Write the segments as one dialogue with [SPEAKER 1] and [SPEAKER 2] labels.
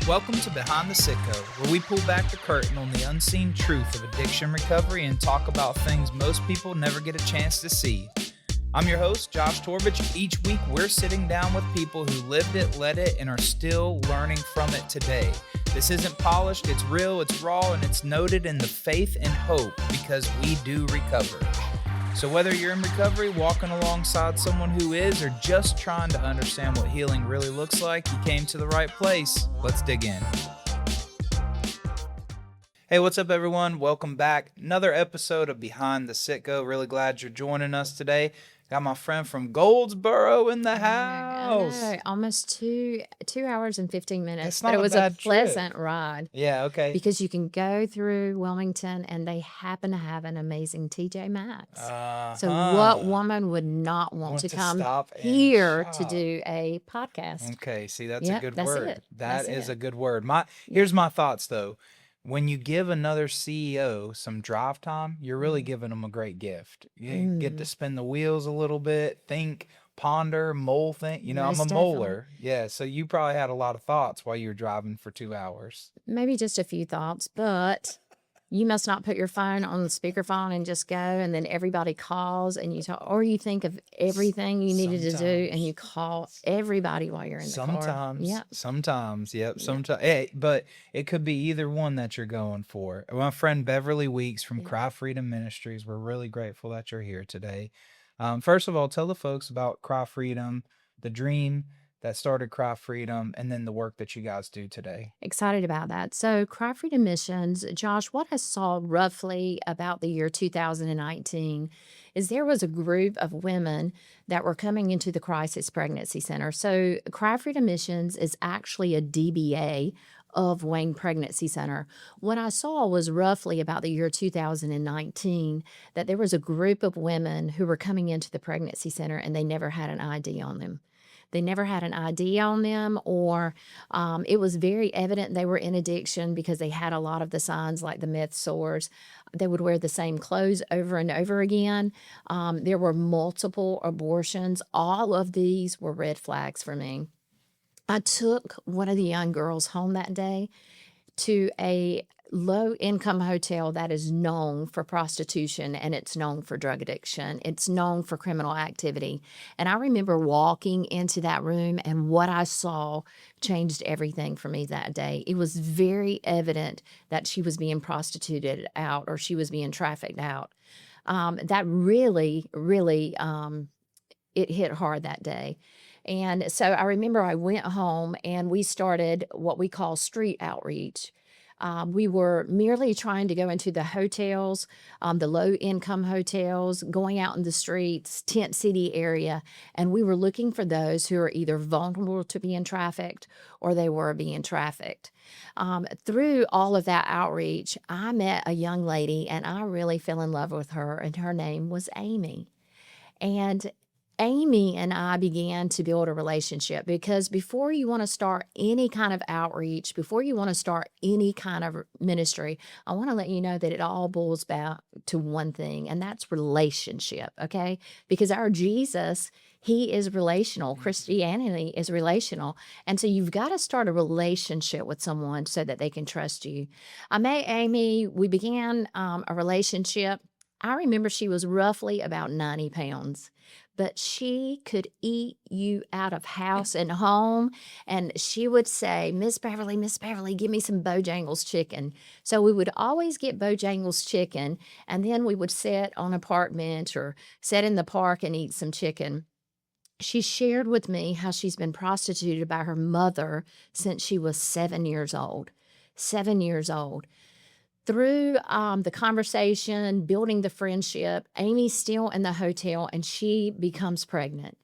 [SPEAKER 1] Welcome to Behind the Sicko, where we pull back the curtain on the unseen truth of addiction recovery and talk about things most people never get a chance to see. I'm your host, Josh Torbich. Each week, we're sitting down with people who lived it, led it, and are still learning from it today. This isn't polished, it's real, it's raw, and it's noted in the faith and hope because we do recover. So whether you're in recovery, walking alongside someone who is, or just trying to understand what healing really looks like, you came to the right place. Let's dig in. Hey, what's up, everyone? Welcome back. Another episode of Behind the Sicko. Really glad you're joining us today. Got my friend from Goldsboro in the house.
[SPEAKER 2] I know, almost 2 hours and 15 minutes,
[SPEAKER 1] That's
[SPEAKER 2] but it was a
[SPEAKER 1] bad
[SPEAKER 2] pleasant
[SPEAKER 1] trip.
[SPEAKER 2] ride.
[SPEAKER 1] Yeah, okay.
[SPEAKER 2] Because you can go through Wilmington and they happen to have an amazing TJ Maxx. So what woman would not want to come
[SPEAKER 1] stop and
[SPEAKER 2] here
[SPEAKER 1] shop.
[SPEAKER 2] to do a podcast?
[SPEAKER 1] Okay, see, that's
[SPEAKER 2] Yep,
[SPEAKER 1] a good
[SPEAKER 2] that's
[SPEAKER 1] word.
[SPEAKER 2] it.
[SPEAKER 1] That
[SPEAKER 2] That's
[SPEAKER 1] is
[SPEAKER 2] it.
[SPEAKER 1] a good word. Here's my thoughts, though. When you give another CEO some drive time, you're really giving them a great gift. You get to spin the wheels a little bit, think, ponder, mull thing. You know,
[SPEAKER 2] Most
[SPEAKER 1] I'm a
[SPEAKER 2] definitely.
[SPEAKER 1] molar. Yeah, so you probably had a lot of thoughts while you were driving for 2 hours.
[SPEAKER 2] Maybe just a few thoughts, but you must not put your phone on the speakerphone and just go, and then everybody calls and you talk, or you think of everything you needed to do and you call everybody while you're in the car.
[SPEAKER 1] Sometimes, yep.
[SPEAKER 2] Yeah.
[SPEAKER 1] Sometimes, hey, but it could be either one that you're going for. My friend Beverly Weeks from Cry Freedom Ministries, we're really grateful that you're here today. First of all, tell the folks about Cry Freedom, the dream that started Cry Freedom, and then the work that you guys do today.
[SPEAKER 2] Excited about that. So, Cry Freedom Missions, Josh, what I saw roughly about the year 2019 is there was a group of women that were coming into the Crisis Pregnancy Center. So, Cry Freedom Missions is actually a DBA of Wayne Pregnancy Center. What I saw was roughly about the year 2019 that there was a group of women who were coming into the pregnancy center and they never had an ID on them. They never had an ID on them, or it was very evident they were in addiction because they had a lot of the signs like the meth sores. They would wear the same clothes over and over again. There were multiple abortions. All of these were red flags for me. I took one of the young girls home that day to a low-income hotel that is known for prostitution and it's known for drug addiction. It's known for criminal activity. And I remember walking into that room and what I saw changed everything for me that day. It was very evident that she was being prostituted out or she was being trafficked out. That really, it hit hard that day. And so I remember I went home and we started what we call street outreach. We were merely trying to go into the hotels, the low-income hotels, going out in the streets, tent city area, and we were looking for those who are either vulnerable to being trafficked or they were being trafficked. Through all of that outreach, I met a young lady and I really fell in love with her, and her name was Amy. And Amy and I began to build a relationship because before you want to start any kind of outreach, before you want to start any kind of ministry, I want to let you know that it all boils back to one thing, and that's relationship, okay? Because our Jesus, he is relational. Christianity is relational. And so you've got to start a relationship with someone so that they can trust you. I met Amy. We began a relationship. I remember she was roughly about 90 pounds, but she could eat you out of house and home. And she would say, Miss Beverly, give me some Bojangles chicken. So we would always get Bojangles chicken, and then we would sit on a park bench or sit in the park and eat some chicken. She shared with me how she's been prostituted by her mother since she was 7 years old. 7 years old. Through the conversation, building the friendship, Amy's still in the hotel and she becomes pregnant.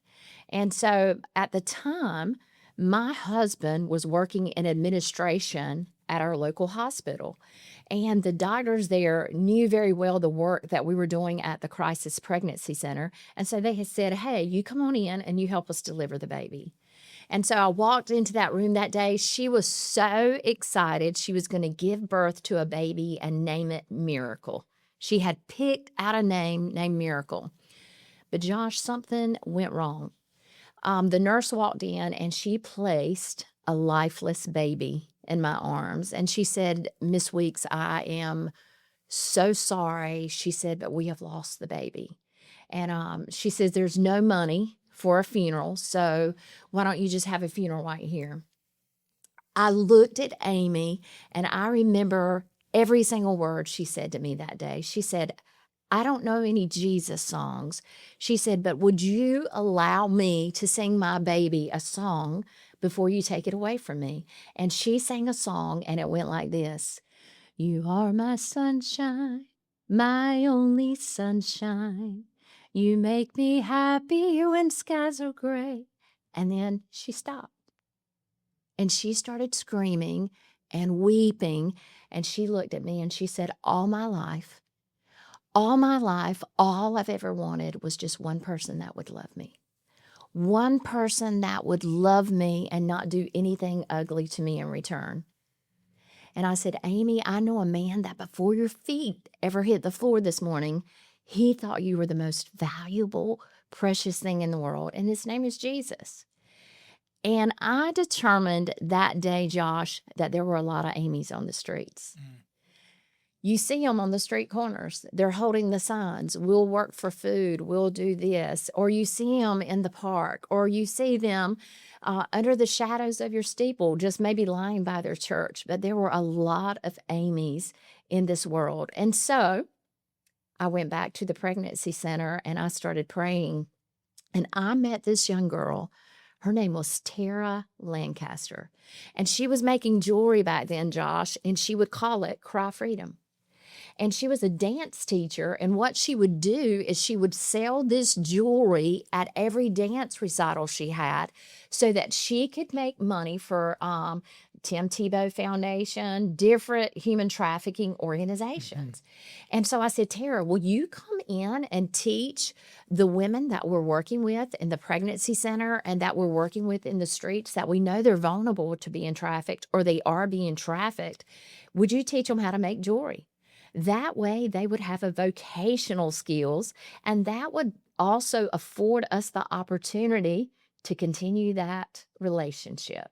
[SPEAKER 2] And so at the time, my husband was working in administration at our local hospital. And the doctors there knew very well the work that we were doing at the Crisis Pregnancy Center. And so they had said, hey, you come on in and you help us deliver the baby. And so I walked into that room that day. She was so excited. She was going to give birth to a baby and name it Miracle. She had picked out a name named Miracle. But Josh, something went wrong. The nurse walked in and she placed a lifeless baby in my arms. And she said, Miss Weeks, I am so sorry. She said, but we have lost the baby. And she says, there's no money for a funeral. So why don't you just have a funeral right here? I looked at Amy and I remember every single word she said to me that day. She said, I don't know any Jesus songs. She said, but would you allow me to sing my baby a song before you take it away from me? And she sang a song and it went like this. You are my sunshine, my only sunshine. You make me happy when skies are gray. And then she stopped. And she started screaming and weeping. And she looked at me and she said, all my life, all I've ever wanted was just one person that would love me. One person that would love me and not do anything ugly to me in return. And I said, Amy, I know a man that before your feet ever hit the floor this morning, he thought you were the most valuable, precious thing in the world. And his name is Jesus. And I determined that day, Josh, that there were a lot of Amy's on the streets. You see them on the street corners. They're holding the signs. We'll work for food. We'll do this. Or you see them in the park. Or you see them under the shadows of your steeple, just maybe lying by their church. But there were a lot of Amy's in this world. And so I went back to the pregnancy center and I started praying. And I met this young girl. Her name was Tara Lancaster. And she was making jewelry back then, Josh, and she would call it Cry Freedom. And she was a dance teacher. And what she would do is she would sell this jewelry at every dance recital she had so that she could make money for Tim Tebow Foundation, different human trafficking organizations. And so I said, Tara, will you come in and teach the women that we're working with in the pregnancy center and that we're working with in the streets that we know they're vulnerable to being trafficked or they are being trafficked? Would you teach them how to make jewelry? That way they would have a vocational skills, and that would also afford us the opportunity to continue that relationship.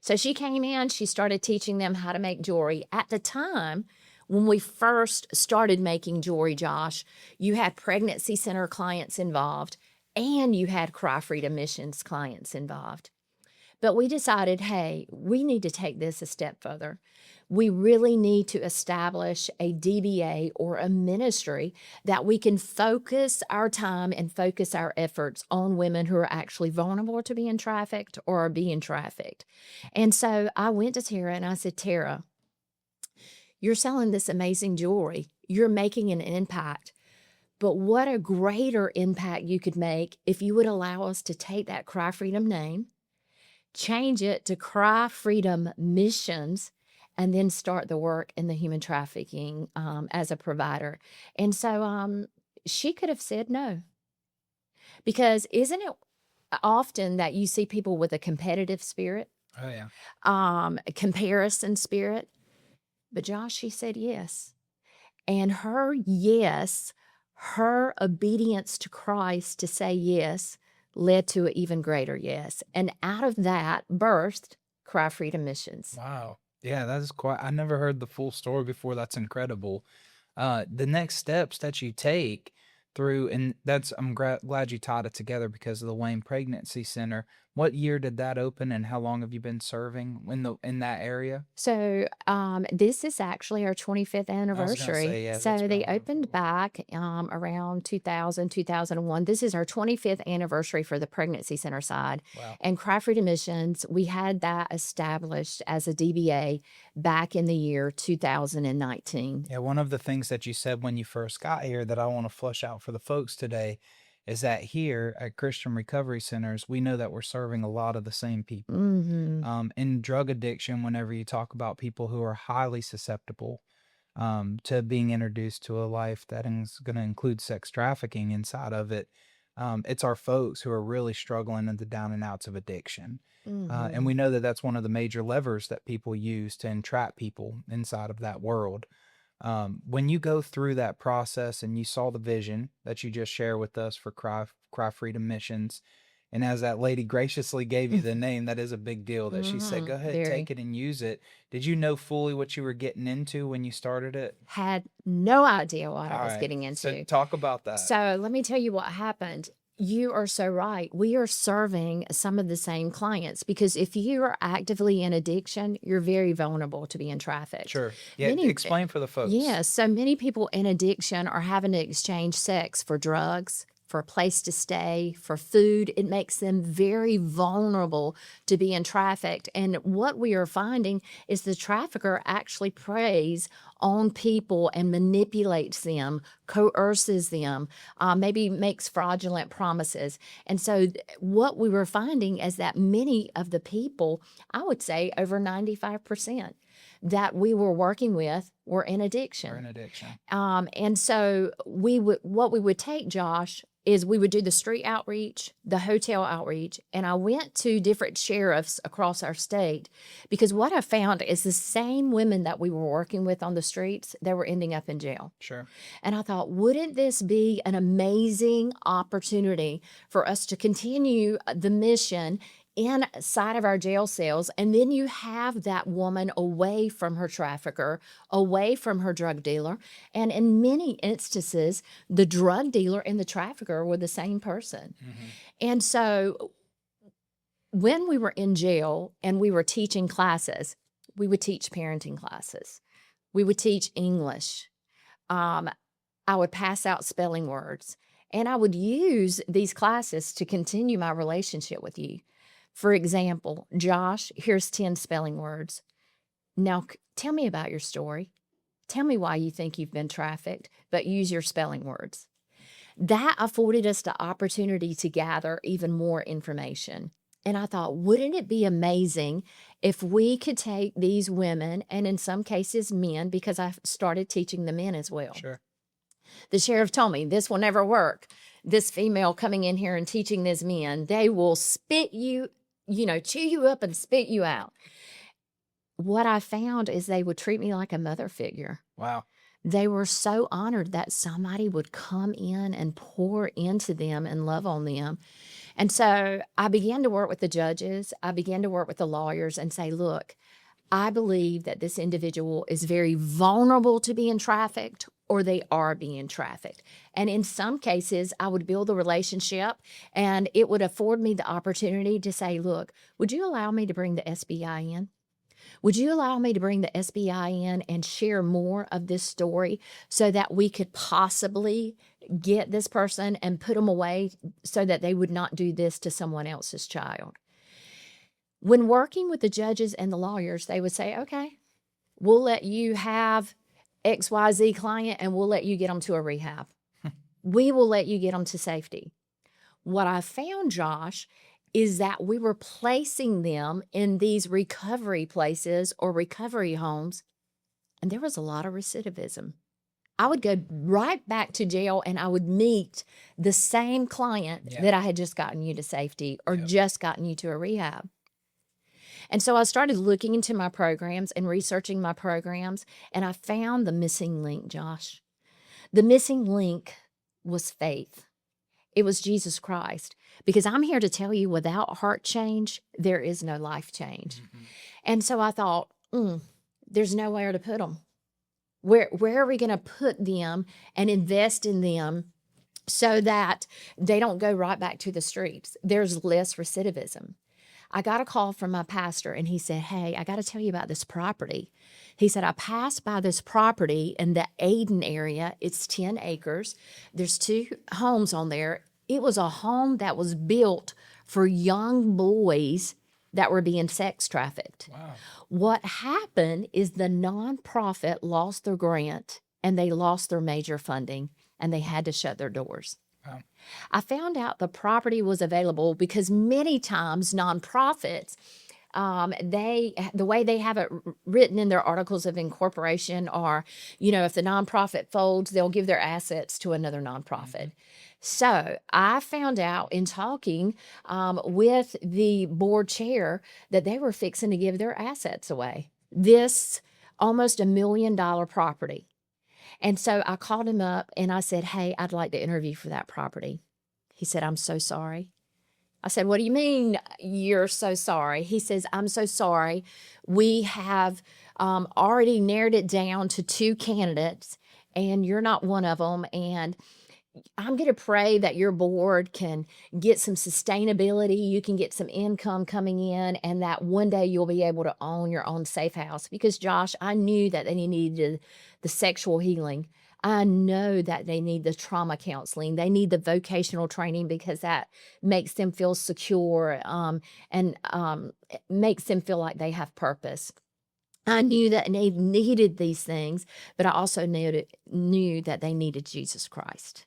[SPEAKER 2] So she came in, she started teaching them how to make jewelry. At the time, when we first started making jewelry, Josh, you had pregnancy center clients involved, and you had Cry Freedom Missions clients involved. But we decided, hey, we need to take this a step further. We really need to establish a DBA or a ministry that we can focus our time and focus our efforts on women who are actually vulnerable to being trafficked or are being trafficked. And so I went to Tara and I said, Tara, you're selling this amazing jewelry. You're making an impact. But what a greater impact you could make if you would allow us to take that Cry Freedom name, change it to Cry Freedom Missions, and then start the work in the human trafficking as a provider. And so she could have said no. Because isn't it often that you see people with a competitive spirit?
[SPEAKER 1] Oh, yeah.
[SPEAKER 2] A comparison spirit? But Josh, she said yes. And her yes, her obedience to Christ to say yes, led to an even greater yes. And out of that birthed Cry Freedom Missions.
[SPEAKER 1] Wow. Yeah, that is quite, I never heard the full story before. That's incredible. The next steps that you take through, and I'm glad you tied it together because of the Wayne Pregnancy Center. What year did that open, and how long have you been serving in that area?
[SPEAKER 2] So this is actually our 25th anniversary.
[SPEAKER 1] Say, yeah,
[SPEAKER 2] so
[SPEAKER 1] that's
[SPEAKER 2] they
[SPEAKER 1] right.
[SPEAKER 2] opened back around 2000, 2001. This is our 25th anniversary for the pregnancy center side.
[SPEAKER 1] Wow.
[SPEAKER 2] And Cry Freedom Missions, we had that established as a DBA back in the year 2019.
[SPEAKER 1] Yeah, one of the things that you said when you first got here that I want to flush out for the folks today is that here at Christian Recovery Centers, we know that we're serving a lot of the same people. In drug addiction, whenever you talk about people who are highly susceptible to being introduced to a life that is going to include sex trafficking inside of it, it's our folks who are really struggling in the down and outs of addiction. And we know that that's one of the major levers that people use to entrap people inside of that world. When you go through that process and you saw the vision that you just shared with us for Cry Freedom Missions, And as that lady graciously gave you the name, that is a big deal that she said, go ahead,
[SPEAKER 2] Very.
[SPEAKER 1] take it and use it. Did you know fully what you were getting into when you started it?
[SPEAKER 2] Had no idea what I
[SPEAKER 1] All
[SPEAKER 2] was
[SPEAKER 1] right.
[SPEAKER 2] getting
[SPEAKER 1] So
[SPEAKER 2] into.
[SPEAKER 1] talk about that.
[SPEAKER 2] So let me tell you what happened. You are so right. We are serving some of the same clients because if you are actively in addiction, you're very vulnerable to being trafficked.
[SPEAKER 1] Sure. Yeah, explain for the folks.
[SPEAKER 2] Yes. So many people in addiction are having to exchange sex for drugs, for a place to stay, for food. It makes them very vulnerable to being trafficked. And what we are finding is the trafficker actually preys on people and manipulates them, coerces them, maybe makes fraudulent promises. And so what we were finding is that many of the people, I would say over 95%, that we were working with were in addiction. And so what we would take, Josh, is we would do the street outreach, the hotel outreach, and I went to different sheriffs across our state because what I found is the same women that we were working with on the streets, they were ending up in jail.
[SPEAKER 1] Sure.
[SPEAKER 2] And I thought, wouldn't this be an amazing opportunity for us to continue the mission inside of our jail cells, and then you have that woman away from her trafficker, away from her drug dealer, and in many instances, the drug dealer and the trafficker were the same person. And so when we were in jail and we were teaching classes, we would teach parenting classes. We would teach English. I would pass out spelling words, and I would use these classes to continue my relationship with you. For example, Josh, here's 10 spelling words. Now, tell me about your story. Tell me why you think you've been trafficked, but use your spelling words. That afforded us the opportunity to gather even more information. And I thought, wouldn't it be amazing if we could take these women, and in some cases men, because I started teaching the men as well.
[SPEAKER 1] Sure.
[SPEAKER 2] The sheriff told me this will never work. This female coming in here and teaching these men, they will spit you, chew you up and spit you out. What I found is they would treat me like a mother figure.
[SPEAKER 1] Wow.
[SPEAKER 2] They were so honored that somebody would come in and pour into them and love on them. And so I began to work with the judges. I began to work with the lawyers and say, look, I believe that this individual is very vulnerable to being trafficked, or they are being trafficked. And in some cases, I would build a relationship and it would afford me the opportunity to say, look, would you allow me to bring the SBI in? Would you allow me to bring the SBI in and share more of this story so that we could possibly get this person and put them away so that they would not do this to someone else's child? When working with the judges and the lawyers, they would say, okay, we'll let you have XYZ client and we'll let you get them to a rehab. We will let you get them to safety. What I found, Josh, is that we were placing them in these recovery places or recovery homes, and there was a lot of recidivism. I would go right back to jail and I would meet the same client that I had just gotten you to safety or just gotten you to a rehab. And so I started looking into my programs and researching my programs, and I found the missing link, Josh. The missing link was faith. It was Jesus Christ. Because I'm here to tell you, without heart change, there is no life change. And so I thought, there's nowhere to put them. Where are we going to put them and invest in them so that they don't go right back to the streets? There's less recidivism. I got a call from my pastor, and he said, hey, I got to tell you about this property. He said, I passed by this property in the Aden area. It's 10 acres. There's 2 homes on there. It was a home that was built for young boys that were being sex trafficked.
[SPEAKER 1] Wow.
[SPEAKER 2] What happened is the nonprofit lost their grant, and they lost their major funding, and they had to shut their doors.
[SPEAKER 1] Wow.
[SPEAKER 2] I found out the property was available because many times nonprofits, the way they have it written in their articles of incorporation are, if the nonprofit folds, they'll give their assets to another nonprofit. So I found out in talking with the board chair that they were fixing to give their assets away. This almost $1 million property. And so I called him up and I said, hey, I'd like to interview for that property. He said, I'm so sorry. I said, what do you mean you're so sorry? He says, I'm so sorry. We have already narrowed it down to 2 candidates, and you're not one of them. And I'm going to pray that your board can get some sustainability. You can get some income coming in, and that one day you'll be able to own your own safe house. Because, Josh, I knew that they needed the sexual healing. I know that they need the trauma counseling. They need the vocational training because that makes them feel secure and it makes them feel like they have purpose. I knew that they needed these things, but I also knew that they needed Jesus Christ.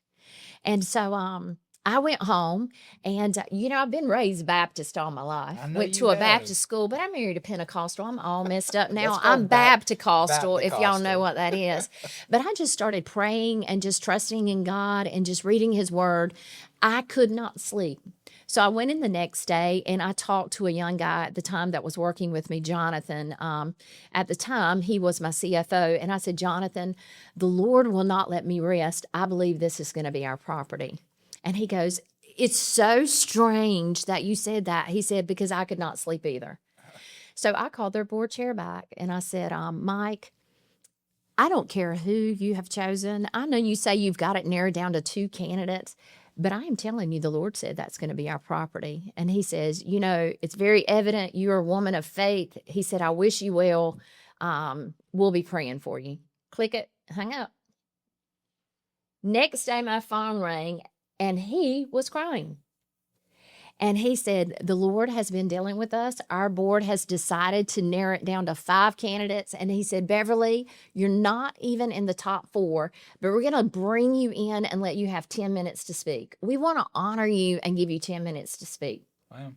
[SPEAKER 2] And so I went home and, I've been raised Baptist all my life.
[SPEAKER 1] I know
[SPEAKER 2] Went
[SPEAKER 1] you
[SPEAKER 2] to a
[SPEAKER 1] have.
[SPEAKER 2] Baptist school, but I married a Pentecostal. I'm all messed up now.
[SPEAKER 1] That's called
[SPEAKER 2] I'm Baptist-costal, if y'all
[SPEAKER 1] Baptist-costal.
[SPEAKER 2] know what that is. But I just started praying and just trusting in God and just reading his word. I could not sleep. So I went in the next day and I talked to a young guy at the time that was working with me, Jonathan. At the time, he was my CFO. And I said, Jonathan, the Lord will not let me rest. I believe this is going to be our property. And he goes, it's so strange that you said that. He said, because I could not sleep either. So I called their board chair back and I said, Mike, I don't care who you have chosen. I know you say you've got it narrowed down to 2 candidates. But I am telling you, the Lord said that's going to be our property. And he says, it's very evident you're a woman of faith. He said, I wish you well. We'll be praying for you. Click it, hung up. Next day, my phone rang and he was crying. And he said, the Lord has been dealing with us. Our board has decided to narrow it down to 5 candidates. And he said, Beverly, you're not even in the top 4, but we're going to bring you in and let you have 10 minutes to speak. We want to honor you and give you 10 minutes to speak.
[SPEAKER 1] Wow.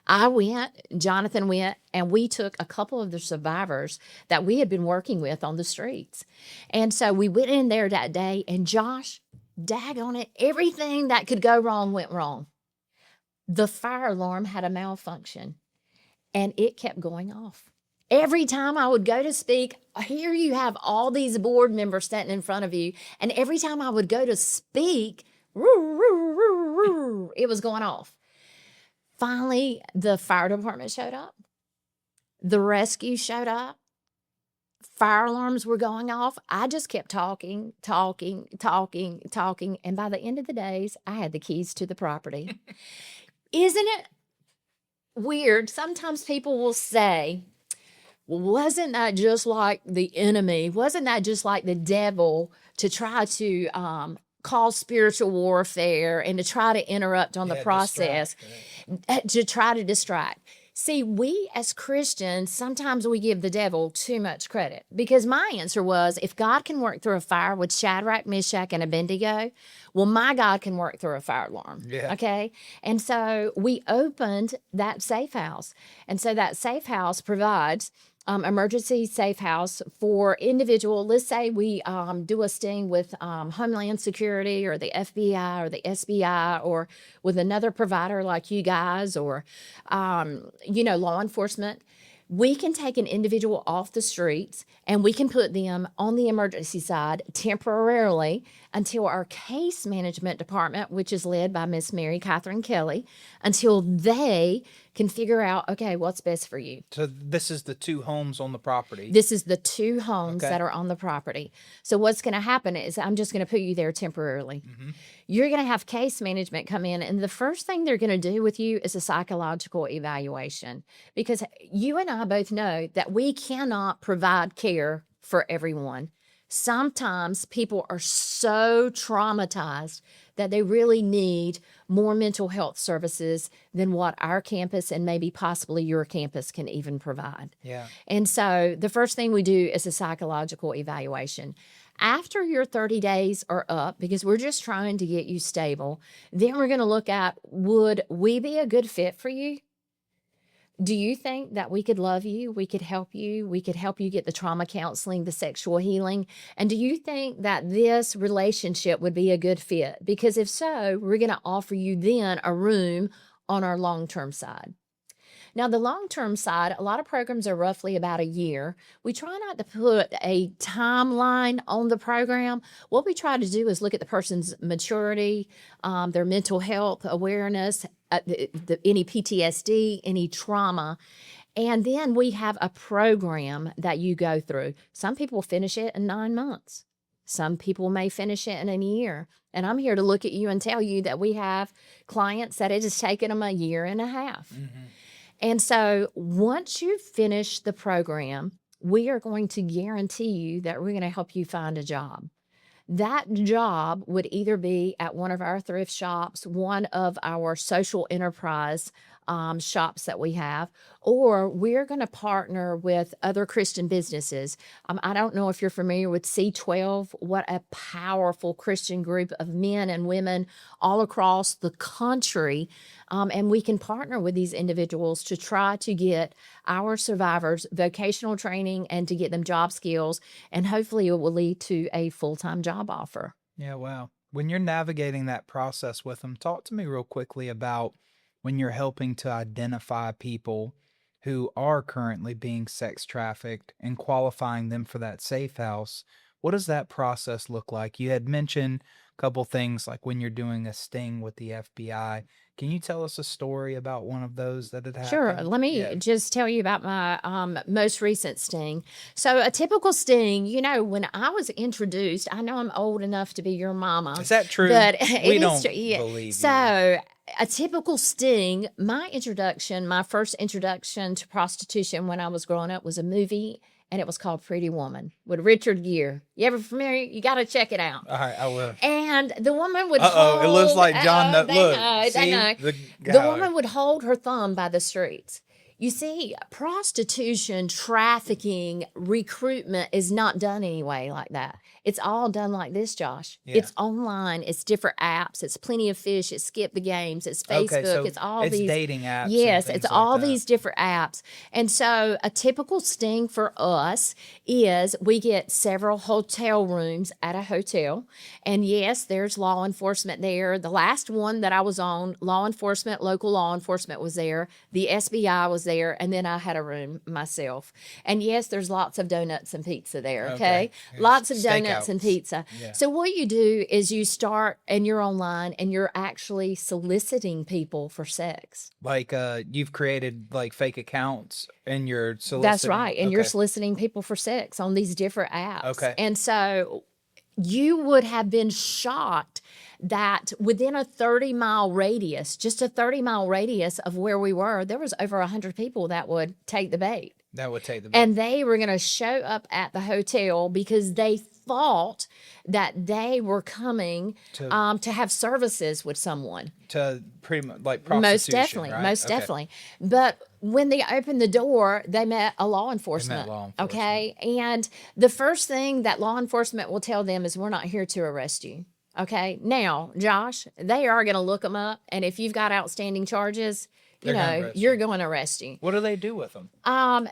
[SPEAKER 2] I went, Jonathan went, and we took a couple of the survivors that we had been working with on the streets. And so we went in there that day, and Josh, daggone it, everything that could go wrong went wrong. The fire alarm had a malfunction and it kept going off. Every time I would go to speak, here you have all these board members standing in front of you. And every time I would go to speak, it was going off. Finally, the fire department showed up. The rescue showed up. Fire alarms were going off. I just kept talking. And by the end of the days, I had the keys to the property. Isn't it weird? Sometimes people will say, well, wasn't that just like the enemy? Wasn't that just like the devil to try to cause spiritual warfare and to try to interrupt on the process, to try to distract? See, we as Christians, sometimes we give the devil too much credit, because my answer was, if God can work through a fire with Shadrach, Meshach, and Abednego, well, my God can work through a fire alarm.
[SPEAKER 1] Yeah.
[SPEAKER 2] Okay. And so we opened that safe house. And so that safe house provides emergency safe house for individual. Let's say we do a sting with Homeland Security or the FBI or the SBI or with another provider like you guys or, law enforcement. We can take an individual off the streets and we can put them on the emergency side temporarily until our case management department, which is led by Miss Mary Catherine Kelly, until they can figure out, okay, what's best for you.
[SPEAKER 1] So this is the 2 homes on the property.
[SPEAKER 2] This is the 2 homes that are on the property. So what's going to happen is I'm just going to put you there temporarily. Mm-hmm. You're going to have case management come in, and the first thing they're going to do with you is a psychological evaluation, because you and I both know that we cannot provide care for everyone. Sometimes people are so traumatized that they really need more mental health services than what our campus and maybe possibly your campus can even provide.
[SPEAKER 1] Yeah.
[SPEAKER 2] And so the first thing we do is a psychological evaluation. After your 30 days are up, because we're just trying to get you stable, then we're going to look at, would we be a good fit for you? Do you think that we could love you? We could help you. We could help you get the trauma counseling, the sexual healing. And do you think that this relationship would be a good fit? Because if so, we're going to offer you then a room on our long-term side. Now, the long term side, a lot of programs are roughly about a year. We try not to put a timeline on the program. What we try to do is look at the person's maturity, their mental health awareness, any PTSD, any trauma. And then we have a program that you go through. Some people finish it in 9 months. Some people may finish it in a year. And I'm here to look at you and tell you that we have clients that it has taken them a year and a half. And so once you finish the program, we are going to guarantee you that we're going to help you find a job. That job would either be at one of our thrift shops, one of our social enterprise shops that we have, or we're going to partner with other Christian businesses. I don't know if you're familiar with C12, what a powerful Christian group of men and women all across the country. And we can partner with these individuals to try to get our survivors vocational training and to get them job skills. And hopefully it will lead to a full-time job offer.
[SPEAKER 1] Yeah, wow. When you're navigating that process with them, talk to me real quickly about when you're helping to identify people who are currently being sex trafficked and qualifying them for that safe house. What does that process look like? You had mentioned a couple things like when you're doing a sting with the FBI. Can you tell us a story about one of those that had happened?
[SPEAKER 2] Sure. Let me just tell you about my most recent sting. So a typical sting, when I was introduced, I know I'm old enough to be your mama.
[SPEAKER 1] Is that true?
[SPEAKER 2] But
[SPEAKER 1] We don't believe you.
[SPEAKER 2] So a typical sting, my first introduction to prostitution when I was growing up was a movie, and it was called Pretty Woman with Richard Gere. You ever familiar? You got to check it out.
[SPEAKER 1] All right, I will.
[SPEAKER 2] And the woman would
[SPEAKER 1] hold... it looks like John...
[SPEAKER 2] Look,
[SPEAKER 1] see?
[SPEAKER 2] The woman would hold her thumb by the streets. You see, prostitution, trafficking, recruitment is not done anyway like that. It's all done like this, Josh. Yeah. It's online. It's different apps. It's Plenty of Fish. It's Skip the Games. It's Facebook. Okay, so
[SPEAKER 1] it's these dating apps.
[SPEAKER 2] Yes, it's all these different apps. And so a typical sting for us is we get several hotel rooms at a hotel. And yes, there's law enforcement there. The last one that I was on, local law enforcement was there. The SBI was there. And then I had a room myself. And yes, there's lots of donuts and pizza there. Okay. Lots of donuts and pizza. Yeah. So what you do is you start and you're online and you're actually soliciting people for sex.
[SPEAKER 1] Like you've created like fake accounts and you're soliciting.
[SPEAKER 2] That's right. And you're soliciting people for sex on these different apps.
[SPEAKER 1] Okay.
[SPEAKER 2] And so you would have been shocked that within a 30-mile radius, just a 30-mile radius of where we were, there was over 100 people that would take the bait. And they were going to show up at the hotel because they thought that they were coming to have services with someone.
[SPEAKER 1] To pretty much like prostitution,
[SPEAKER 2] Most definitely. But when they opened the door, they met law enforcement. Okay? And the first thing that law enforcement will tell them is, we're not here to arrest you. Okay? Now, Josh, they are going to look them up. And if you've got outstanding charges, you're going to arrest you.
[SPEAKER 1] What do they do with them?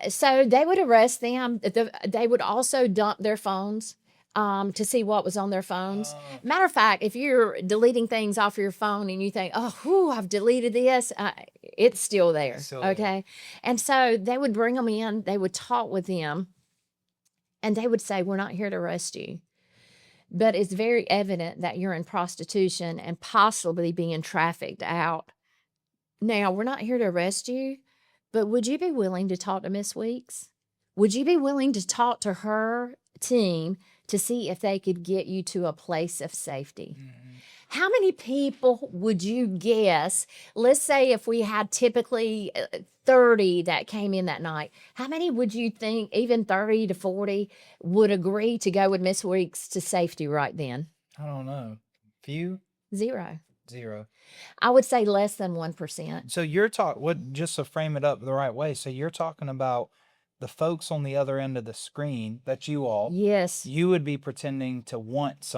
[SPEAKER 2] So they would arrest them. They would also dump their phones to see what was on their phones. Matter of fact, if you're deleting things off your phone and you think, I've deleted this, it's still there. Okay. And so they would bring them in, they would talk with them, and they would say, we're not here to arrest you. But it's very evident that you're in prostitution and possibly being trafficked out. Now, we're not here to arrest you, but would you be willing to talk to Miss Weeks? Would you be willing to talk to her team to see if they could get you to a place of safety? Mm-hmm. How many people would you guess? Let's say if we had typically 30 that came in that night, how many would you think, even 30 to 40, would agree to go with Miss Weeks to safety right then?
[SPEAKER 1] I don't know. Few?
[SPEAKER 2] Zero.
[SPEAKER 1] I
[SPEAKER 2] would say less than 1%.
[SPEAKER 1] So you're just to frame it up the right way. So you're talking about the folks on the other end of the screen that you would be pretending to want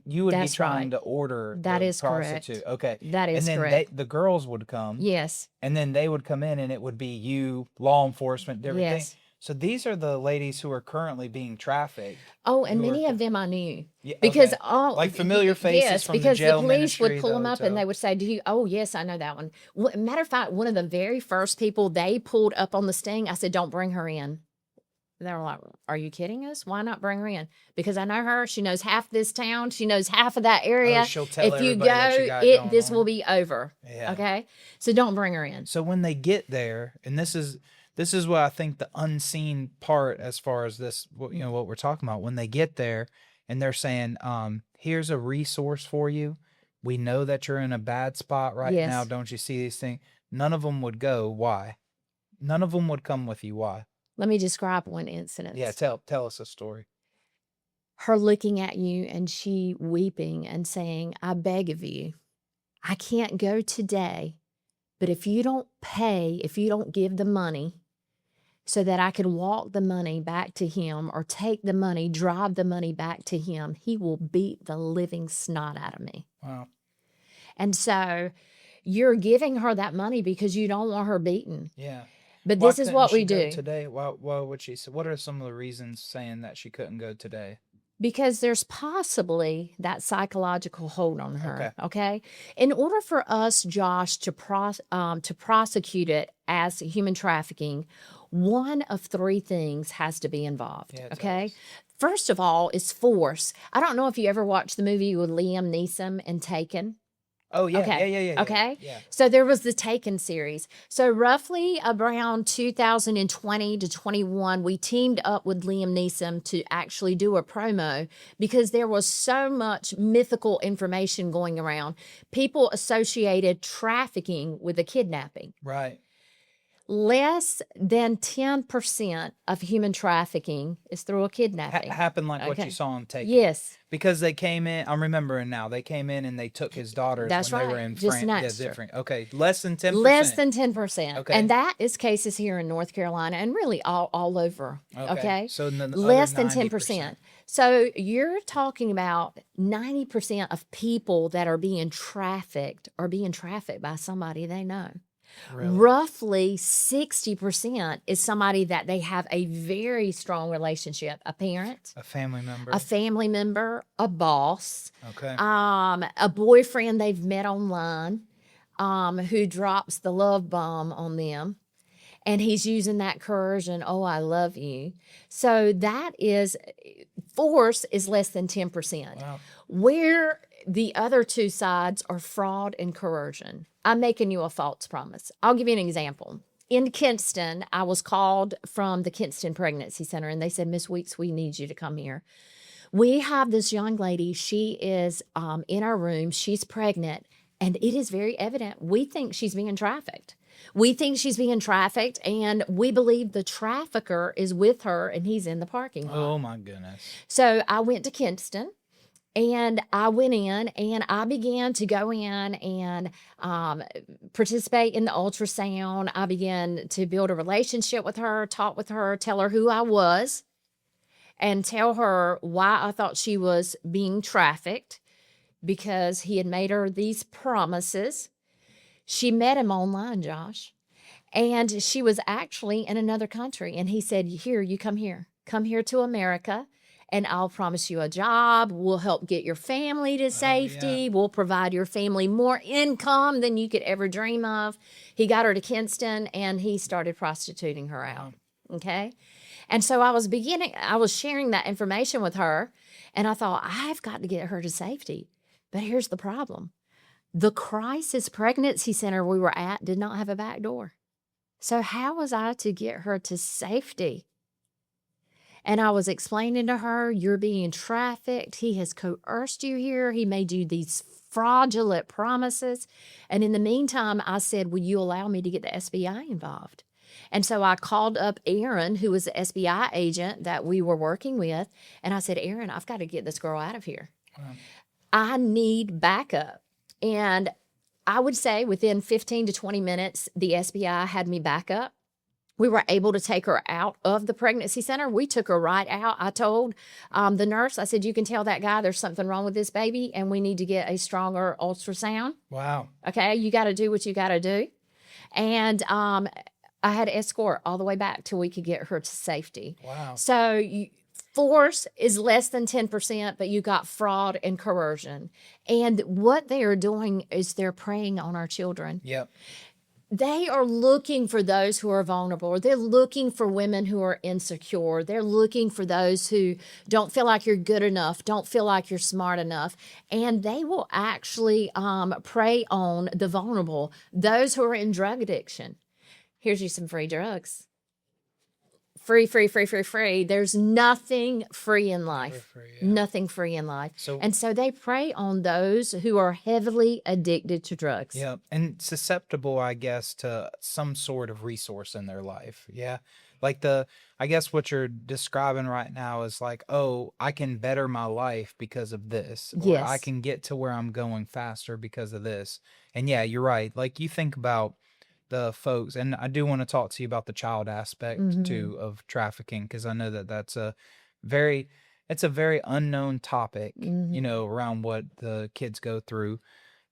[SPEAKER 1] you would be trying to order
[SPEAKER 2] that is
[SPEAKER 1] prostitute.
[SPEAKER 2] Correct.
[SPEAKER 1] Okay.
[SPEAKER 2] That is
[SPEAKER 1] correct.
[SPEAKER 2] And then
[SPEAKER 1] the girls would come.
[SPEAKER 2] Yes.
[SPEAKER 1] And then they would come in and it would be you, law enforcement, different things. So these are the ladies who are currently being trafficked.
[SPEAKER 2] Oh, and
[SPEAKER 1] Who are
[SPEAKER 2] many of them I knew
[SPEAKER 1] Yeah,
[SPEAKER 2] because
[SPEAKER 1] okay. Like
[SPEAKER 2] y-
[SPEAKER 1] familiar faces
[SPEAKER 2] yes,
[SPEAKER 1] from the
[SPEAKER 2] because the
[SPEAKER 1] jail
[SPEAKER 2] police would
[SPEAKER 1] ministry,
[SPEAKER 2] pull
[SPEAKER 1] the
[SPEAKER 2] them up and they
[SPEAKER 1] hotel.
[SPEAKER 2] would say, "Do you?" Oh, yes, I know that one. Matter of fact, one of the very first people they pulled up on the sting, I said, "Don't bring her in." They were like, "Are you kidding us? Why not bring her in?" Because I know her. She knows half this town. She knows half of that
[SPEAKER 1] Oh,
[SPEAKER 2] area.
[SPEAKER 1] she'll tell
[SPEAKER 2] If you
[SPEAKER 1] everybody that you
[SPEAKER 2] go,
[SPEAKER 1] got going
[SPEAKER 2] this will
[SPEAKER 1] on.
[SPEAKER 2] be over.
[SPEAKER 1] Yeah.
[SPEAKER 2] Okay, so don't bring her in.
[SPEAKER 1] So when they get there, and this is what I think the unseen part as far as this, what we're talking about. When they get there, and they're saying, "Here's a resource for you. We know that you're in a bad spot right now.
[SPEAKER 2] Yes.
[SPEAKER 1] Don't you see these things?" None of them would go. Why? None of them would come with you. Why?
[SPEAKER 2] Let me describe one
[SPEAKER 1] Yeah,
[SPEAKER 2] incident.
[SPEAKER 1] tell us a story.
[SPEAKER 2] Her looking at you and she weeping and saying, "I beg of you, I can't go today, but if you don't pay, if you don't give the money so that I can walk the money back to him or take the money, drive the money back to him, he will beat the living snot out of me."
[SPEAKER 1] Wow.
[SPEAKER 2] And so you're giving her that money because you don't want her beaten.
[SPEAKER 1] Yeah.
[SPEAKER 2] But
[SPEAKER 1] Why
[SPEAKER 2] this is
[SPEAKER 1] couldn't
[SPEAKER 2] what
[SPEAKER 1] she
[SPEAKER 2] we
[SPEAKER 1] go
[SPEAKER 2] do.
[SPEAKER 1] today? Why would she say? What are some of the reasons saying that she couldn't go today?
[SPEAKER 2] Because there's possibly that psychological hold on her.
[SPEAKER 1] Okay.
[SPEAKER 2] Okay. In order for us, Josh, to prosecute it as human trafficking, one of three things has to be involved.
[SPEAKER 1] Yeah, tell
[SPEAKER 2] Okay.
[SPEAKER 1] us.
[SPEAKER 2] First of all, is force. I don't know if you ever watched the movie with Liam Neeson and Taken.
[SPEAKER 1] Oh yeah,
[SPEAKER 2] Okay.
[SPEAKER 1] yeah.
[SPEAKER 2] Okay.
[SPEAKER 1] Yeah.
[SPEAKER 2] So there was the Taken series. So roughly around 2020 to 21, we teamed up with Liam Neeson to actually do a promo because there was so much mythical information going around. People associated trafficking with a kidnapping.
[SPEAKER 1] Right.
[SPEAKER 2] Less than 10% of human trafficking is through a kidnapping.
[SPEAKER 1] Happened like what you
[SPEAKER 2] Okay.
[SPEAKER 1] saw him take.
[SPEAKER 2] Yes.
[SPEAKER 1] Because they came in. I'm remembering now. They came in and they took his daughters
[SPEAKER 2] That's
[SPEAKER 1] when they
[SPEAKER 2] right.
[SPEAKER 1] were in
[SPEAKER 2] Just
[SPEAKER 1] France. Yeah,
[SPEAKER 2] snatched her.
[SPEAKER 1] different. Okay, less than 10%.
[SPEAKER 2] Less than 10%.
[SPEAKER 1] Okay.
[SPEAKER 2] And that is cases here in North Carolina and really all over. Okay.
[SPEAKER 1] So the
[SPEAKER 2] Less
[SPEAKER 1] other
[SPEAKER 2] than 10%. So you're talking about 90% of people that are being trafficked by somebody they know.
[SPEAKER 1] Really?
[SPEAKER 2] Roughly 60% is somebody that they have a very strong relationship, a parent,
[SPEAKER 1] A family member.
[SPEAKER 2] a boss,
[SPEAKER 1] Okay.
[SPEAKER 2] a boyfriend they've met online, who drops the love bomb on them. And he's using that coercion, "Oh, I love you." So that is, force is less than 10%.
[SPEAKER 1] Wow.
[SPEAKER 2] Where the other two sides are fraud and coercion. I'm making you a false promise. I'll give you an example. In Kinston, I was called from the Kinston Pregnancy Center, and they said, "Miss Weeks, we need you to come here. We have this young lady. She is in our room. She's pregnant, and it is very evident. We think she's being trafficked. We think she's being trafficked, and we believe the trafficker is with her, and he's in the parking lot."
[SPEAKER 1] Oh my goodness.
[SPEAKER 2] So I went to Kinston. And I went in and I began to go in and participate in the ultrasound. I began to build a relationship with her, talk with her, tell her who I was, and tell her why I thought she was being trafficked because he had made her these promises. She met him online, Josh, and she was actually in another country. And he said, "Here, you come here. Come here to America. And I'll promise you a job. We'll help get your family to safety.
[SPEAKER 1] yeah.
[SPEAKER 2] We'll provide your family more income than you could ever dream of." He got her to Kinston and he started prostituting her out. Okay. And so I was sharing that information with her and I thought, I've got to get her to safety. But here's the problem. The crisis pregnancy center we were at did not have a back door. So how was I to get her to safety? And I was explaining to her, "You're being trafficked. He has coerced you here. He made you these fraudulent promises." And in the meantime, I said, "Will you allow me to get the SBI involved?" And so I called up Aaron, who was the SBI agent that we were working with. And I said, "Aaron, I've got to get this girl out of here.
[SPEAKER 1] Wow.
[SPEAKER 2] I need backup." And I would say within 15 to 20 minutes, the SBI had me back up. We were able to take her out of the pregnancy center. We took her right out. I told the nurse, I said, "You can tell that guy there's something wrong with this baby and we need to get a stronger ultrasound."
[SPEAKER 1] Wow.
[SPEAKER 2] Okay, you got to do what you got to do. And I had to escort all the way back till we could get her to safety.
[SPEAKER 1] Wow.
[SPEAKER 2] So force is less than 10%, but you got fraud and coercion. And what they are doing is they're preying on our children.
[SPEAKER 1] Yep.
[SPEAKER 2] They are looking for those who are vulnerable. They're looking for women who are insecure. They're looking for those who don't feel like you're good enough, don't feel like you're smart enough. And they will actually prey on the vulnerable, those who are in drug addiction. Here's you some free drugs. Free. There's nothing free in life.
[SPEAKER 1] Free, yeah.
[SPEAKER 2] Nothing free in life. And so they prey on those who are heavily addicted to drugs.
[SPEAKER 1] Yeah, and susceptible, I guess, to some sort of resource in their life. Yeah. Like I guess what you're describing right now is like, oh, I can better my life because of this. Or
[SPEAKER 2] Yes.
[SPEAKER 1] I can get to where I'm going faster because of this. And yeah, you're right. Like you think about the folks, and I do want to talk to you about the child aspect too of trafficking, because I know that it's a very unknown topic, around what the kids go through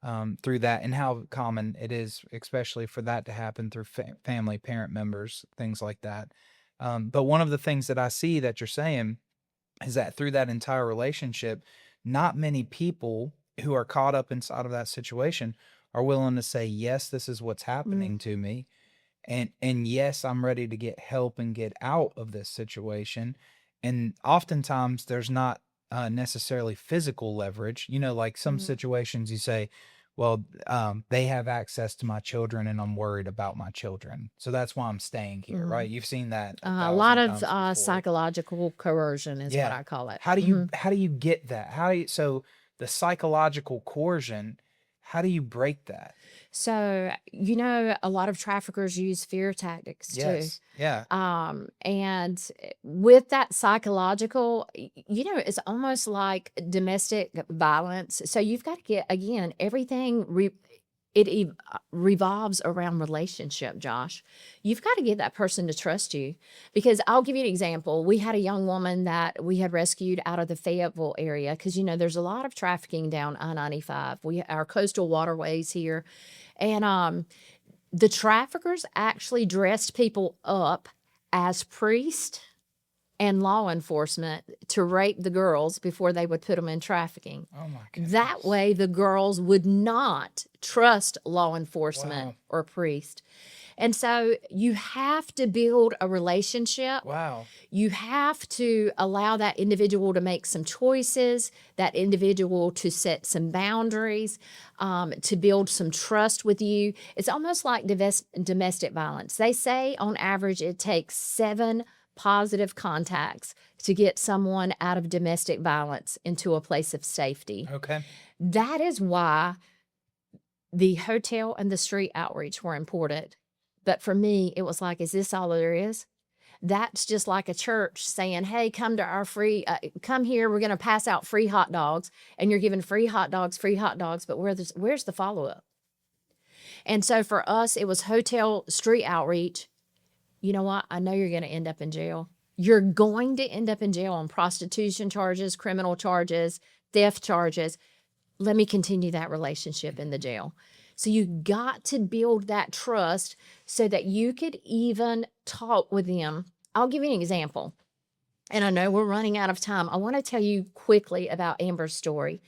[SPEAKER 1] that, and how common it is, especially for that to happen through family, parent members, things like that. But one of the things that I see that you're saying is that through that entire relationship, not many people who are caught up inside of that situation are willing to say, yes, this is what's happening to me. And yes, I'm ready to get help and get out of this situation. And oftentimes there's not necessarily physical leverage, like some situations you say, well, they have access to my children and I'm worried about my children. So that's why I'm staying here, right? You've seen that
[SPEAKER 2] A lot of
[SPEAKER 1] before.
[SPEAKER 2] psychological coercion is what I call it.
[SPEAKER 1] How do you get that? So the psychological coercion, how do you break that?
[SPEAKER 2] So, a lot of traffickers use fear tactics too.
[SPEAKER 1] Yes. Yeah.
[SPEAKER 2] And with that psychological, it's almost like domestic violence. So you've got to get, again, everything revolves around relationship, Josh. You've got to get that person to trust you, because I'll give you an example. We had a young woman that we had rescued out of the Fayetteville area, because, there's a lot of trafficking down I-95. Our coastal waterways here. And the traffickers actually dressed people up as priests and law enforcement to rape the girls before they would put them in trafficking.
[SPEAKER 1] Oh my goodness.
[SPEAKER 2] That way the girls would not trust law enforcement or priest. And so you have to build a relationship.
[SPEAKER 1] Wow.
[SPEAKER 2] You have to allow that individual to make some choices, that individual to set some boundaries, to build some trust with you. It's almost like domestic violence. They say on average it takes 7 positive contacts to get someone out of domestic violence into a place of safety.
[SPEAKER 1] Okay.
[SPEAKER 2] That is why the hotel and the street outreach were important. But for me, it was like, is this all there is? That's just like a church saying, hey, come to our come here. We're going to pass out free hot dogs, and you're giving free hot dogs. But where's the follow-up? And so for us, it was hotel, street outreach. You know what? I know you're going to end up in jail. You're going to end up in jail on prostitution charges, criminal charges, theft charges. Let me continue that relationship in the jail. So you got to build that trust so that you could even talk with them. I'll give you an example. And I know we're running out of time. I want to tell you quickly about Amber's story.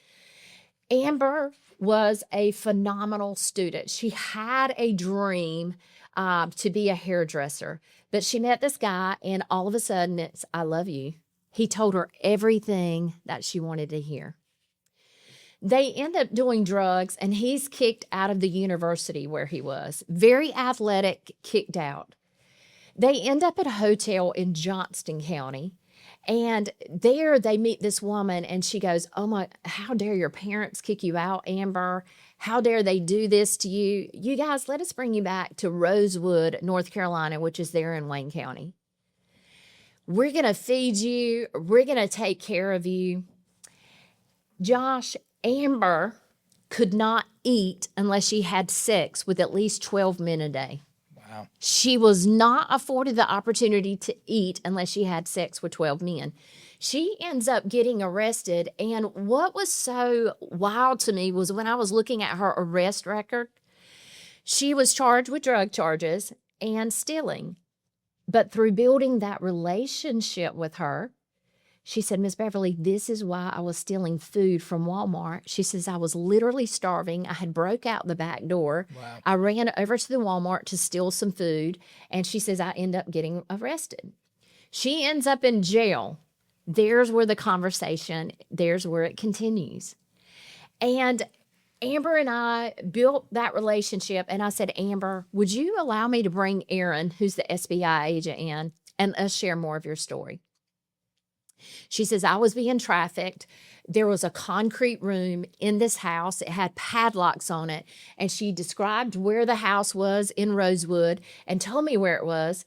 [SPEAKER 2] Amber was a phenomenal student. She had a dream to be a hairdresser, but she met this guy, and all of a sudden it's, I love you. He told her everything that she wanted to hear. They end up doing drugs, and he's kicked out of the university where he was. Very athletic, kicked out. They end up at a hotel in Johnston County, and there they meet this woman, and she goes, oh my, how dare your parents kick you out, Amber? How dare they do this to you? You guys, let us bring you back to Rosewood, North Carolina, which is there in Wayne County. We're going to feed you. We're going to take care of you. Josh, Amber could not eat unless she had sex with at least 12 men a day.
[SPEAKER 1] Wow.
[SPEAKER 2] She was not afforded the opportunity to eat unless she had sex with 12 men. She ends up getting arrested. And what was so wild to me was when I was looking at her arrest record, she was charged with drug charges. and stealing. But through building that relationship with her, she said, Miss Beverly, this is why I was stealing food from Walmart. She says, I was literally starving. I had broke out the back door.
[SPEAKER 1] Wow.
[SPEAKER 2] I ran over to the Walmart to steal some food. And she says, I end up getting arrested. She ends up in jail. There's where the conversation, there's where it continues. And Amber and I built that relationship. And I said, Amber, would you allow me to bring Aaron, who's the SBI agent, in and us share more of your story? She says, I was being trafficked. There was a concrete room in this house. It had padlocks on it. And she described where the house was in Rosewood and told me where it was.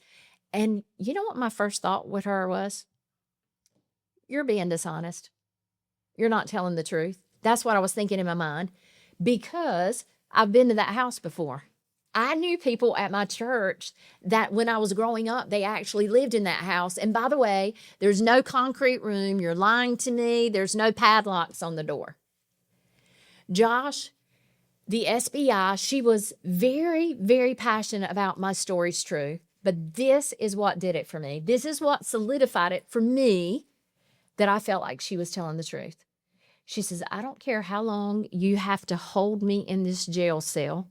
[SPEAKER 2] And you know what my first thought with her was? You're being dishonest. You're not telling the truth. That's what I was thinking in my mind, because I've been to that house before. I knew people at my church that when I was growing up, they actually lived in that house. And by the way, there's no concrete room. You're lying to me. There's no padlocks on the door. Josh, the SBI, she was very, very passionate about my story's true. But this is what did it for me. This is what solidified it for me, that I felt like she was telling the truth. She says, I don't care how long you have to hold me in this jail cell.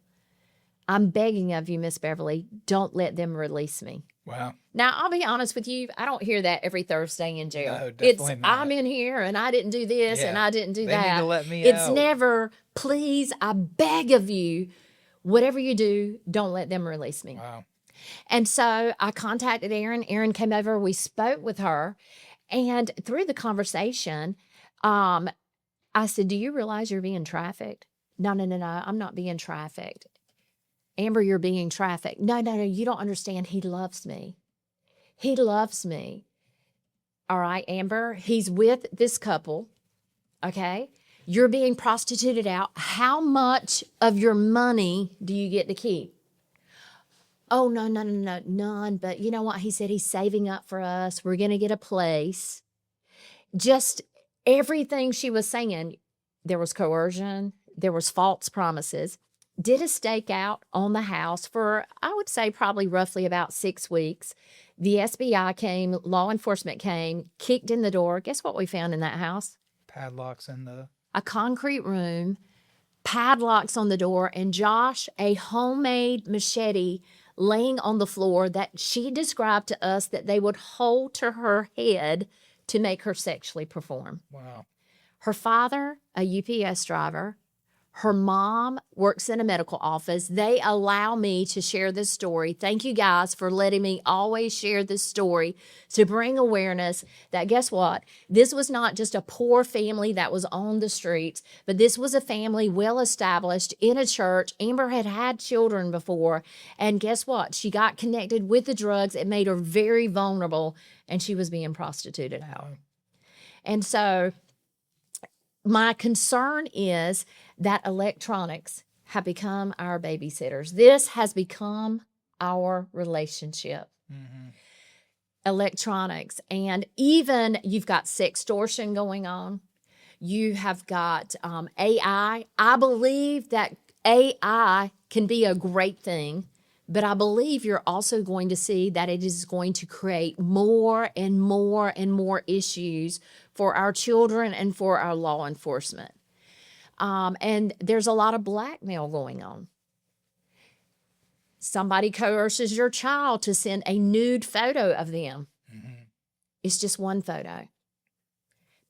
[SPEAKER 2] I'm begging of you, Miss Beverly, don't let them release me.
[SPEAKER 1] Wow.
[SPEAKER 2] Now, I'll be honest with you. I don't hear that every Thursday in jail.
[SPEAKER 1] No, definitely not.
[SPEAKER 2] I'm in here and I didn't do this and I didn't do that.
[SPEAKER 1] They need to let me
[SPEAKER 2] It's
[SPEAKER 1] out.
[SPEAKER 2] never, please, I beg of you, whatever you do, don't let them release me.
[SPEAKER 1] Wow.
[SPEAKER 2] And so I contacted Erin. Erin came over. We spoke with her. And through the conversation, I said, do you realize you're being trafficked? No, I'm not being trafficked. Amber, you're being trafficked. No, you don't understand. He loves me. He loves me. All right, Amber, he's with this couple, okay? You're being prostituted out. How much of your money do you get to keep? Oh, no, none. But you know what? He said he's saving up for us. We're going to get a place. Just everything she was saying, there was coercion, there was false promises. Did a stakeout on the house for, I would say, probably roughly about 6 weeks. The SBI came, law enforcement came, kicked in the door. Guess what we found in that house?
[SPEAKER 1] Padlocks in the...
[SPEAKER 2] A concrete room, padlocks on the door, and Josh, a homemade machete laying on the floor that she described to us that they would hold to her head to make her sexually perform.
[SPEAKER 1] Wow.
[SPEAKER 2] Her father, a UPS driver. Her mom works in a medical office. They allow me to share this story. Thank you guys for letting me always share this story to bring awareness that, guess what? This was not just a poor family that was on the streets, but this was a family well established in a church. Amber had had children before. And guess what? She got connected with the drugs. It made her very vulnerable, and she was being prostituted out. And so my concern is that electronics have become our babysitters. This has become our relationship.
[SPEAKER 1] Mm-hmm.
[SPEAKER 2] Electronics. And even you've got sextortion going on. You have got AI. I believe that AI can be a great thing, but I believe you're also going to see that it is going to create more and more and more issues for our children and for our law enforcement. And there's a lot of blackmail going on. Somebody coerces your child to send a nude photo of them. Mm-hmm. It's just one photo.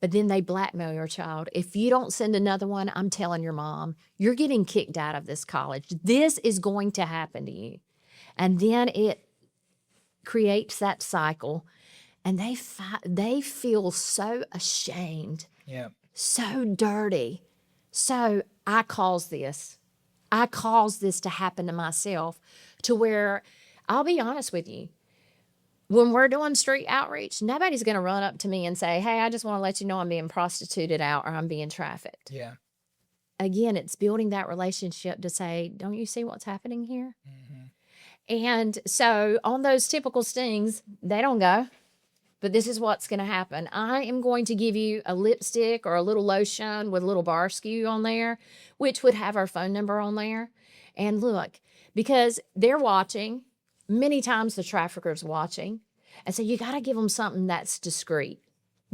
[SPEAKER 2] But then they blackmail your child. If you don't send another one, I'm telling your mom, you're getting kicked out of this college. This is going to happen to you. And then it creates that cycle. And they feel so ashamed, so dirty. So I caused this. I caused this to happen to myself, to where, I'll be honest with you, when we're doing street outreach, nobody's going to run up to me and say, hey, I just want to let you know I'm being prostituted out or I'm being trafficked.
[SPEAKER 1] Yeah.
[SPEAKER 2] Again, it's building that relationship to say, don't you see what's happening here? Mm-hmm. And so on those typical stings, they don't go. But this is what's going to happen. I am going to give you a lipstick or a little lotion with a little bar SKU on there, which would have our phone number on there. And look, because they're watching, many times the trafficker's watching. And so you got to give them something that's discreet.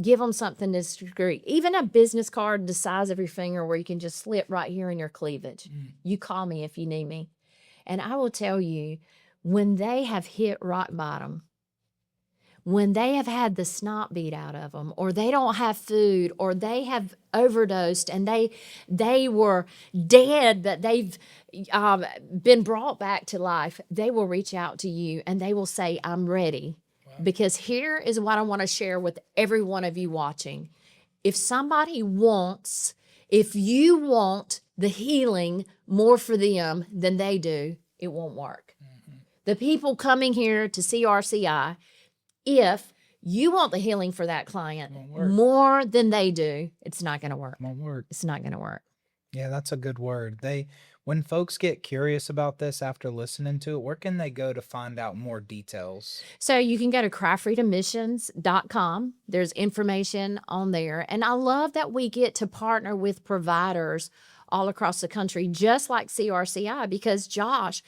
[SPEAKER 2] Give them something that's discreet. Even a business card the size of your finger where you can just slip right here in your cleavage. You call me if you need me. And I will tell you, when they have hit rock bottom, when they have had the snot beat out of them, or they don't have food, or they have overdosed and they were dead, but they've been brought back to life, they will reach out to you and they will say, I'm ready. Wow. Because here is what I want to share with every one of you watching. If you want the healing more for them than they do, it won't work. Mm-hmm. The people coming here to see RCI, if you want the healing for that client more than they do, it's not going to work.
[SPEAKER 1] Won't work.
[SPEAKER 2] It's not going to work.
[SPEAKER 1] Yeah, that's a good word. When folks get curious about this after listening to it, where can they go to find out more details?
[SPEAKER 2] So you can go to cryfreedommissions.com. There's information on there. And I love that we get to partner with providers all across the country, just like CRCI, because Josh,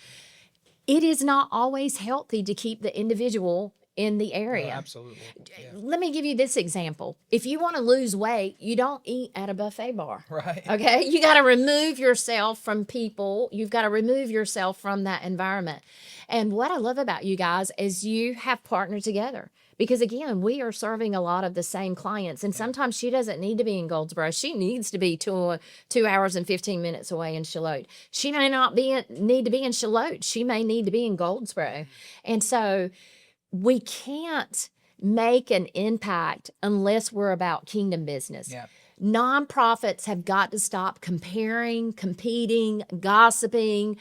[SPEAKER 2] it is not always healthy to keep the individual in the area.
[SPEAKER 1] Oh, absolutely. Yeah.
[SPEAKER 2] Let me give you this example. If you want to lose weight, you don't eat at a buffet bar.
[SPEAKER 1] Right.
[SPEAKER 2] Okay? You got to remove yourself from people. You've got to remove yourself from that environment. And what I love about you guys is you have partnered together. Because again, we are serving a lot of the same clients. And sometimes she doesn't need to be in Goldsboro. She needs to be 2 hours and 15 minutes away in Charlotte. She may not need to be in Charlotte. She may need to be in Goldsboro. And so we can't make an impact unless we're about kingdom business. Yeah. Nonprofits have got to stop comparing, competing, gossiping,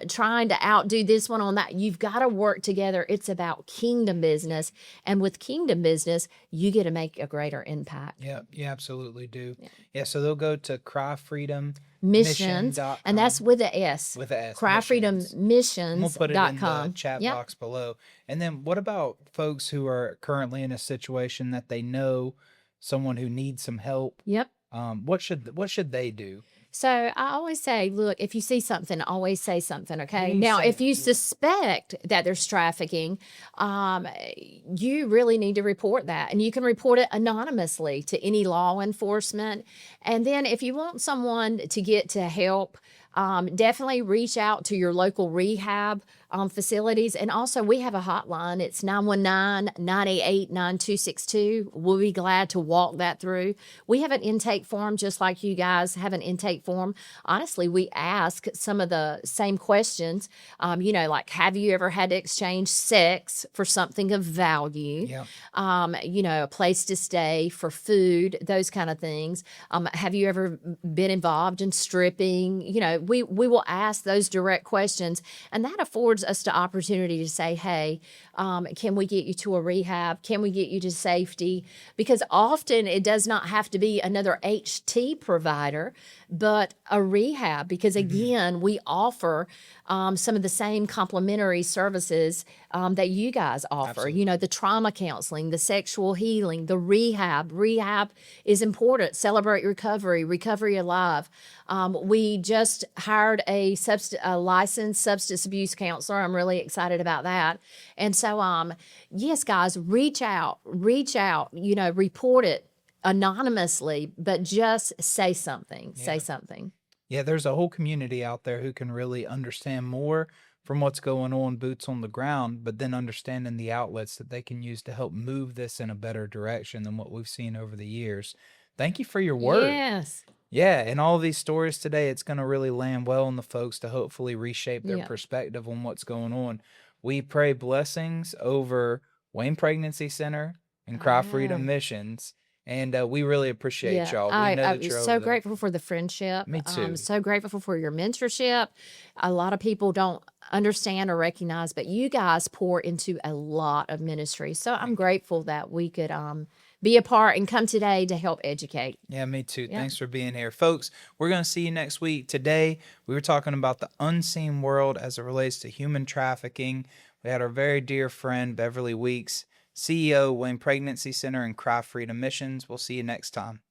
[SPEAKER 2] trying to outdo this one on that. You've got to work together. It's about kingdom business. And with kingdom business, you get to make a greater impact.
[SPEAKER 1] Yeah, you absolutely do. Yeah, so they'll go to Cry Freedom
[SPEAKER 2] Missions, and that's with an S.
[SPEAKER 1] With an S.
[SPEAKER 2] CryFreedomMissions.com.
[SPEAKER 1] We'll put it in the chat box below. And then what about folks who are currently in a situation that they know someone who needs some help?
[SPEAKER 2] Yep.
[SPEAKER 1] What should they do?
[SPEAKER 2] So I always say, look, if you see something, always say something, okay? Now, if you suspect that there's trafficking, you really need to report that. And you can report it anonymously to any law enforcement. And then if you want someone to get to help, definitely reach out to your local rehab facilities. And also, we have a hotline. It's 919-988-9262. We'll be glad to walk that through. We have an intake form just like you guys have an intake form. Honestly, we ask some of the same questions, like, have you ever had to exchange sex for something of value?
[SPEAKER 1] Yeah.
[SPEAKER 2] A place to stay, for food, those kind of things. Have you ever been involved in stripping? We will ask those direct questions, and that affords us the opportunity to say, hey, can we get you to a rehab? Can we get you to safety? Because often it does not have to be another HT provider, but a rehab, because again, we offer some of the same complementary services that you guys offer. Absolutely. The trauma counseling, the sexual healing, the rehab. Rehab is important. Celebrate Recovery Alive. We just hired a licensed substance abuse counselor. I'm really excited about that. And so, yes, guys, reach out, report it anonymously, but just say something. Yeah. Say something.
[SPEAKER 1] Yeah, there's a whole community out there who can really understand more from what's going on, boots on the ground, but then understanding the outlets that they can use to help move this in a better direction than what we've seen over the years. Thank you for your work.
[SPEAKER 2] Yes.
[SPEAKER 1] Yeah, and all of these stories today, it's going to really land well on the folks to hopefully reshape their perspective on what's going on. We pray blessings over Wayne Pregnancy Center and Cry Freedom Missions. And we really appreciate y'all. We know that you're
[SPEAKER 2] so grateful for the friendship.
[SPEAKER 1] Me too.
[SPEAKER 2] I'm so grateful for your mentorship. A lot of people don't understand or recognize, but you guys pour into a lot of ministry. So I'm grateful that we could be a part and come today to help educate.
[SPEAKER 1] Yeah, me too. Yeah. Thanks for being here. Folks, we're going to see you next week. Today, we were talking about the unseen world as it relates to human trafficking. We had our very dear friend, Beverly Weeks, CEO, Wayne Pregnancy Center, and Cry Freedom Missions. We'll see you next time.